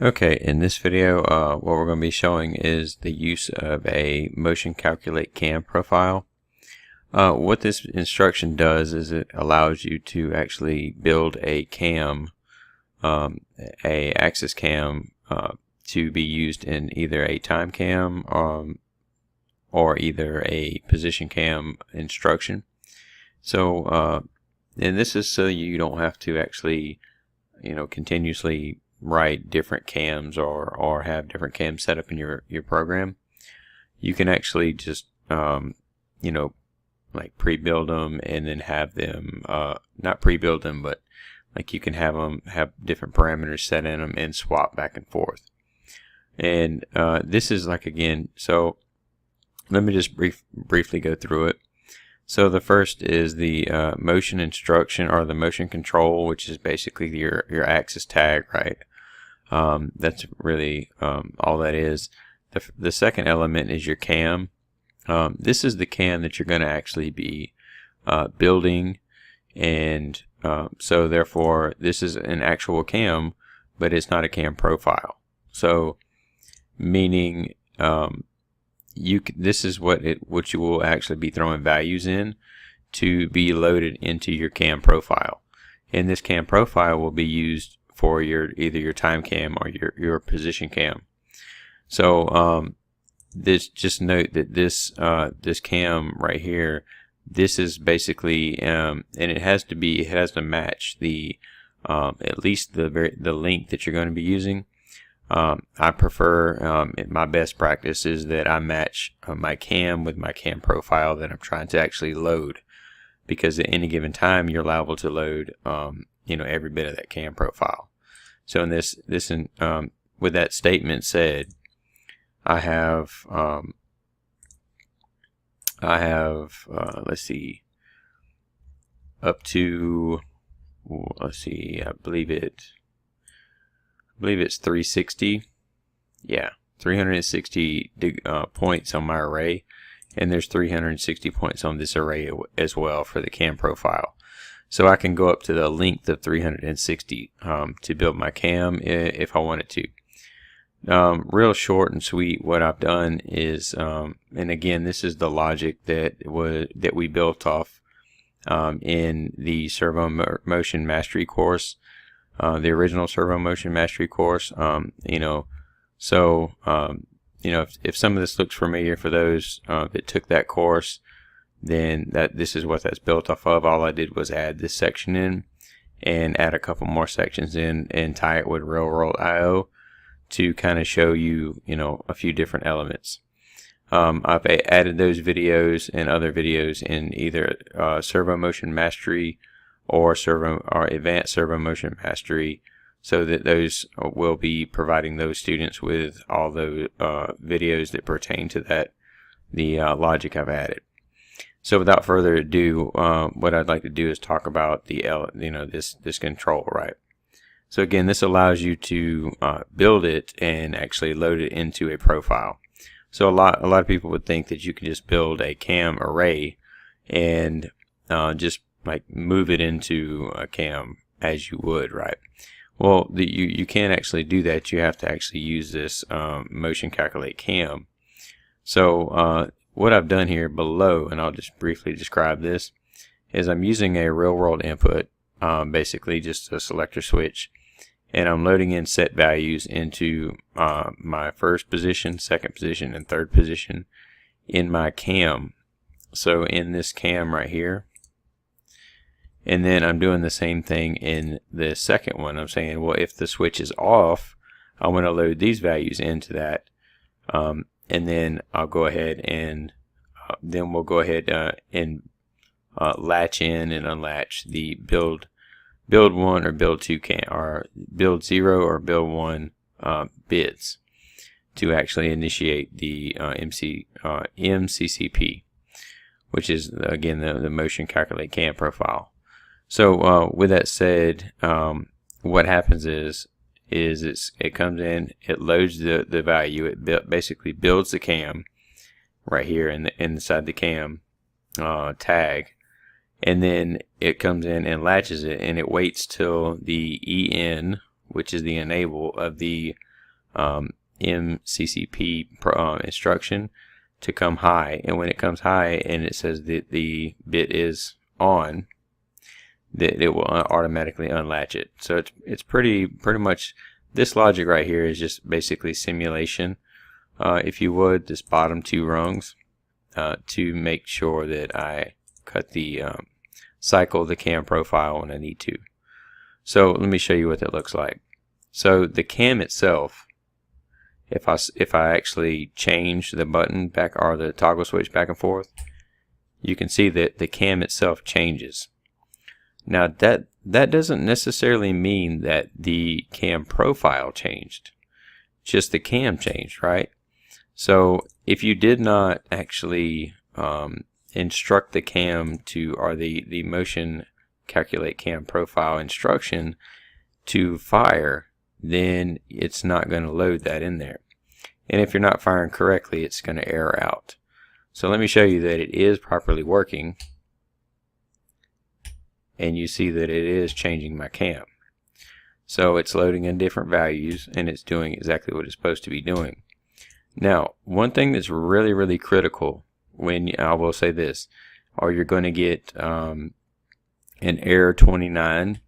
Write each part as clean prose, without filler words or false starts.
Okay, in this video, what we're going to be showing is the use of a motion calculate cam profile. What this instruction does is it allows you to actually build a cam, a axis cam, to be used in either a time cam or either a position cam instruction. So, and this is so you don't have to actually, continuously write different cams or have different cams set up in your program. You can actually just like pre-build them and then have them not pre-build them, but like you can have them have different parameters set in them and swap back and forth. And this is like, again, so let me just briefly go through it. So the first is the motion instruction, or the motion control, which is basically your axis tag, right? That's really all that is. The second element is your cam. This is the cam that you're going to actually be building, and so therefore this is an actual cam, but it's not a cam profile. So meaning this is what you will actually be throwing values in to be loaded into your cam profile, and this cam profile will be used for either your time cam or your position cam. So just note that this cam right here, this is basically and it has to match the at least the length that you're going to be using. I prefer, my best practice is that I match my cam with my cam profile that I'm trying to actually load, because at any given time you're liable to load every bit of that cam profile. So in this with that statement said, I have let's see, up to, let's see, I believe it's 360. Yeah, 360 points on my array, and there's 360 points on this array as well for the cam profile. So I can go up to the length of 360 to build my cam if I wanted to. Real short and sweet, what I've done is, and again, this is the logic that we built off in the Servo Motion Mastery course, the original Servo Motion Mastery course. If some of this looks familiar for those that took that course, then this is what that's built off of. All I did was add this section in and add a couple more sections in and tie it with real-world IO to kind of show you, a few different elements. I've added those videos and other videos in either Servo Motion Mastery or Advanced Servo Motion Mastery, so that those will be providing those students with all the videos that pertain to the logic I've added. So without further ado, what I'd like to do is talk about this control, right? So again, this allows you to build it and actually load it into a profile. So a lot of people would think that you can just build a cam array and just like move it into a cam as you would, right? Well, you can't actually do that. You have to actually use this motion calculate cam. So what I've done here below, and I'll just briefly describe this, is I'm using a real world input, basically just a selector switch, and I'm loading in set values into my first position, second position, and third position in my cam. So in this cam right here, and then I'm doing the same thing in the second one. I'm saying, well, if the switch is off, I want to load these values into that, and then I'll go ahead and then we'll go ahead and latch in and unlatch the build 1 or build 2 or build 0 or build 1 bits to actually initiate the MCCP, which is again the motion calculate cam profile. So with that said, what happens is it comes in, it loads the value, it basically builds the cam right here inside the cam tag, and then it comes in and latches it, and it waits till the EN, which is the enable of the MCCP instruction to come high, and when it comes high and it says that the bit is on, that it will automatically unlatch it. So it's pretty much, this logic right here is just basically simulation, if you would, this bottom two rungs, to make sure that I cut the cycle the cam profile when I need to. So let me show you what that looks like. So the cam itself, if I actually change the button back, or the toggle switch back and forth, you can see that the cam itself changes. Now that doesn't necessarily mean that the cam profile changed, just the cam changed, right? So if you did not actually instruct the cam to, or the motion calculate cam profile instruction to fire, then it's not going to load that in there. And if you're not firing correctly, it's going to error out. So let me show you that it is properly working. And you see that it is changing my cam. So it's loading in different values and it's doing exactly what it's supposed to be doing. Now, one thing that's really critical, when I will say this, or you're going to get an error 29,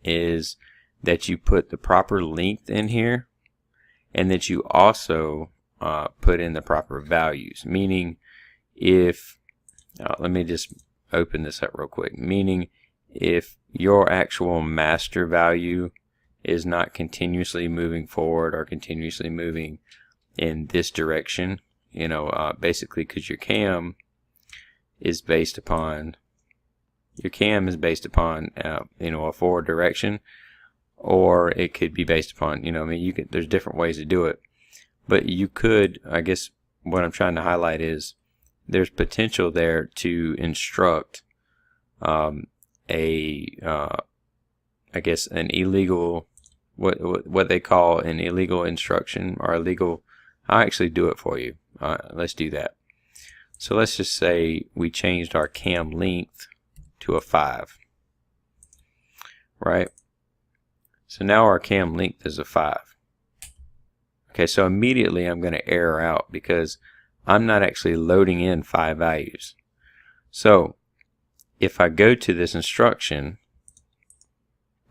is that you put the proper length in here, and that you also put in the proper values. Meaning, if let me just open this up real quick. Meaning, if your actual master value is not continuously moving forward or continuously moving in this direction, basically, because your cam is based upon a forward direction, or it could be based upon, there's different ways to do it. But you could, I guess what I'm trying to highlight is there's potential there to instruct I guess an illegal, what they call an illegal instruction, or illegal. I'll actually do it for you. Let's do that. So let's just say we changed our cam length to a 5, right? So now our cam length is a 5. Okay, so immediately I'm going to error out because I'm not actually loading in 5 values. So if I go to this instruction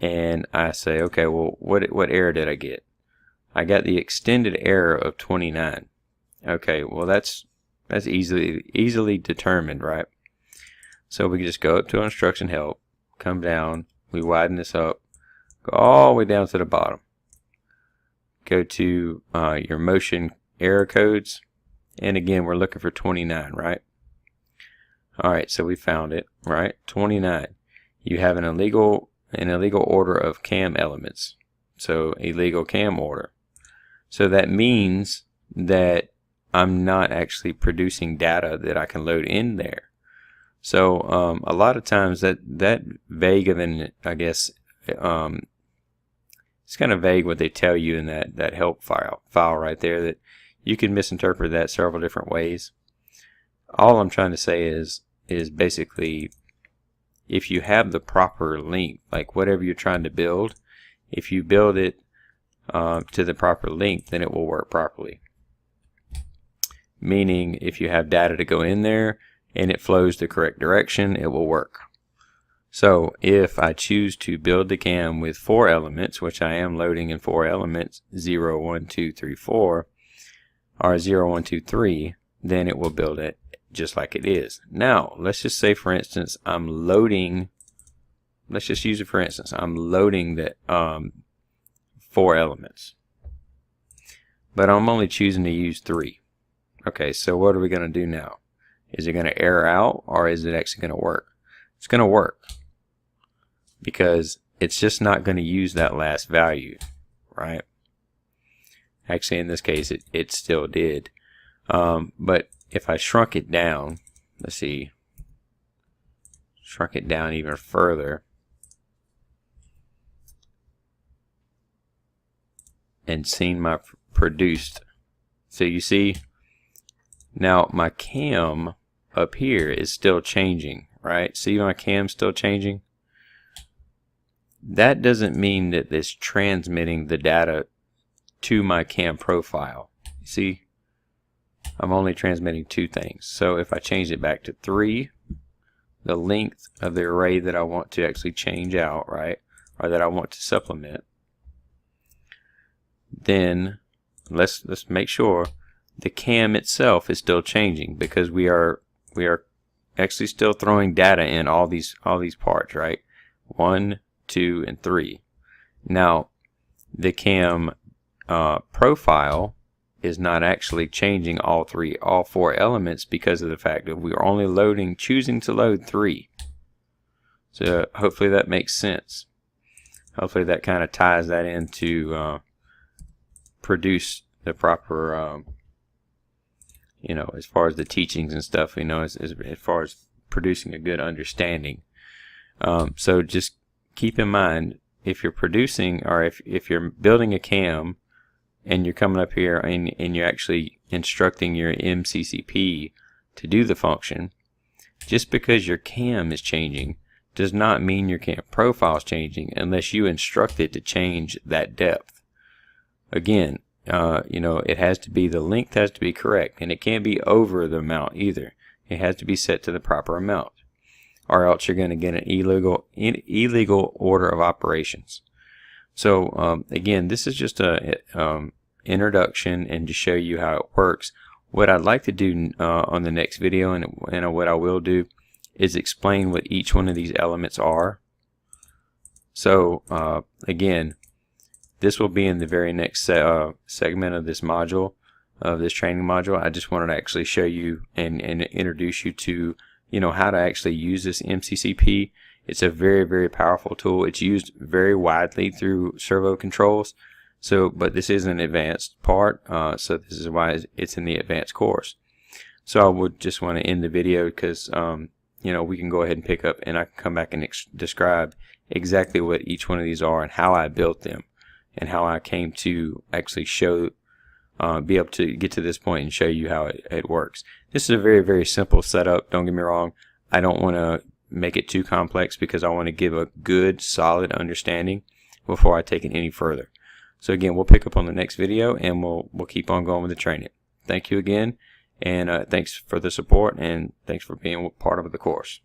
and I say, okay, well, what error did I get? I got the extended error of 29. Okay, well that's easily determined, right? So we can just go up to instruction help, come down, we widen this up, go all the way down to the bottom, go to your motion error codes, and again we're looking for 29, right? Alright, so we found it, right? 29. You have an illegal order of cam elements. So illegal cam order. So that means that I'm not actually producing data that I can load in there. So a lot of times that vague of an, I guess, it's kind of vague what they tell you in that help file right there, that you can misinterpret that several different ways. All I'm trying to say is basically, if you have the proper length, like whatever you're trying to build, if you build it to the proper length, then it will work properly. Meaning, if you have data to go in there and it flows the correct direction, it will work. So if I choose to build the cam with 4 elements, which I am loading in 4 elements, 0, 1, 2, 3, 4, or 0, 1, 2, 3, then it will build it just like it is. Now, let's just say, for instance, I'm loading, let's just use it for instance, I'm loading the 4 elements, but I'm only choosing to use 3. Okay, so what are we going to do now? Is it going to error out, or is it actually going to work? It's going to work, because it's just not going to use that last value, right? Actually, in this case, it still did. But if I shrunk it down, let's see, shrunk it down even further, and seen my produced, so you see, now my cam up here is still changing, right? See my cam still changing? That doesn't mean that it's transmitting the data to my cam profile. See, I'm only transmitting 2 things. So if I change it back to 3, the length of the array that I want to actually change out, right, or that I want to supplement, then let's make sure the cam itself is still changing, because we are actually still throwing data in all these parts, right? 1, 2, and 3. Now the cam profile is not actually changing all 4 elements, because of the fact that we are only choosing to load 3. So hopefully that makes sense. Hopefully that kind of ties that into produce the proper you know, as far as the teachings and stuff, you know, as far as producing a good understanding. So just keep in mind, if you're producing, or if you're building a cam and you're coming up here and you're actually instructing your MCCP to do the function, just because your cam is changing does not mean your cam profile is changing unless you instruct it to change that depth. Again, you know, it has to be, the length has to be correct, and it can't be over the amount either. It has to be set to the proper amount, or else you're going to get an illegal order of operations. So again, this is just a introduction and to show you how it works. What I'd like to do on the next video, and what I will do, is explain what each one of these elements are. So again, this will be in the very next segment of this module, of this training module. I just wanted to actually show you and introduce you to, you know, how to actually use this MCCP. It's a very, very powerful tool. It's used very widely through servo controls. So, but this is an advanced part, so this is why it's in the advanced course. So I would just want to end the video, because you know, we can go ahead and pick up, and I can come back and describe exactly what each one of these are and how I built them, and how I came to actually show, be able to get to this point and show you how it works. This is a very, very simple setup. Don't get me wrong. I don't want to make it too complex, because I want to give a good, solid understanding before I take it any further. So again, we'll pick up on the next video, and we'll keep on going with the training. Thank you again, and thanks for the support, and thanks for being part of the course.